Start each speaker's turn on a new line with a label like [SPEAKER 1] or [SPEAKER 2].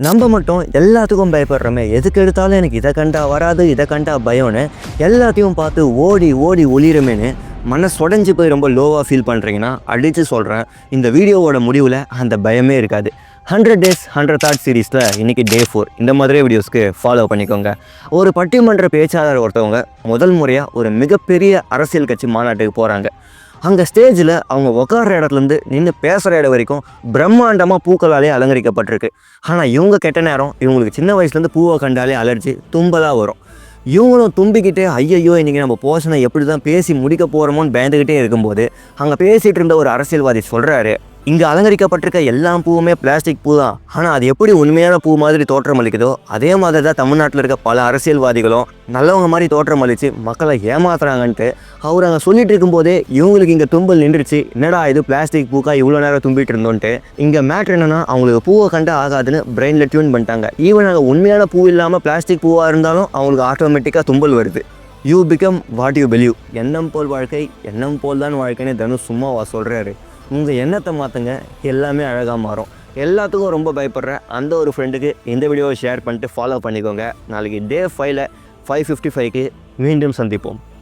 [SPEAKER 1] நம்ம மட்டும் எல்லாத்துக்கும் பயப்படுறோமே, எதுக்கு எடுத்தாலும் எனக்கு இதை கண்டா வராது, இதை கண்டா பயம்னு எல்லாத்தையும் பார்த்து ஓடி ஓடி ஒளிருமேன்னு மனசு உடஞ்சி போய் ரொம்ப லோவாக ஃபீல் பண்ணுறீங்கன்னா அடித்து சொல்கிறேன், இந்த வீடியோவோட முடிவில் அந்த பயமே இருக்காது. 100 days 100 thoughts சீரீஸில் இன்றைக்கி டே 4 இந்த மாதிரி வீடியோஸ்க்கு ஃபாலோ பண்ணிக்கோங்க. ஒரு பட்டிமன்ற பேச்சாளர் ஒருத்தவங்க முதல் முறையாக ஒரு மிகப்பெரிய அரசியல் கட்சி மாநாட்டுக்கு போகிறாங்க. அங்கே ஸ்டேஜில் அவங்க உட்கார்ற இடத்துலேருந்து நின்று பேசுகிற இடம் வரைக்கும் பிரம்மாண்டமாக பூக்களாலே அலங்கரிக்கப்பட்டிருக்கு. ஆனால் இவங்க கெட்ட நேரம், இவங்களுக்கு சின்ன வயசுலேருந்து பூவை கண்டாலே அலர்ஜி, தும்பலாக வரும். இவங்களும் தும்பிக்கிட்டே ஐயையோ இன்றைக்கி நம்ம போஷனை எப்படி தான் பேசி முடிக்க போகிறோமோன்னு பயந்துக்கிட்டே இருக்கும்போது அங்கே பேசிகிட்டு இருந்த ஒரு அரசியல்வாதி சொல்கிறாரு, இங்கே அலங்கரிக்கப்பட்டிருக்க எல்லா பூவுமே பிளாஸ்டிக் பூ தான், ஆனால் அது எப்படி உண்மையான பூ மாதிரி தோற்றம் அளிக்குதோ அதே மாதிரி தான் தமிழ்நாட்டில் இருக்க பல அரசியல்வாதிகளும் நல்லவங்க மாதிரி தோற்றம் அளித்து மக்களை ஏமாத்துறாங்கன்ட்டு அவர் அங்கே சொல்லிட்டு இருக்கும்போதே இவங்களுக்கு இங்கே தும்பல் நின்றுச்சு. என்னடா இது பிளாஸ்டிக் பூக்கா இவ்வளோ நேரம் தும்பிட்டு இருந்தோன்ட்டு. இங்கே மேட்ரு என்னன்னா, அவங்களுக்கு பூவை கண்டு ஆகாதுன்னு பிரெயினில் டியூன் பண்ணிட்டாங்க. ஈவன் அங்கே உண்மையான பூ இல்லாமல் பிளாஸ்டிக் பூவாக இருந்தாலும் அவங்களுக்கு ஆட்டோமேட்டிக்காக தும்பல் வருது. You become what you believe. எண்ணம் போல் வாழ்க்கை, எண்ணம் போல் தான் வாழ்க்கைன்னு தனுஷ் சும்மாவா சொல்கிறாரு. உங்கள் எண்ணத்தை மாற்றுங்க, எல்லாமே அழகாக மாறும். எல்லாத்துக்கும் ரொம்ப பயப்படுற அந்த ஒரு ஃப்ரெண்டுக்கு இந்த வீடியோவை ஷேர் பண்ணிட்டு ஃபாலோ பண்ணிக்கோங்க. நாளைக்கு டே 5ல் 5:55க்கு மீண்டும் சந்திப்போம்.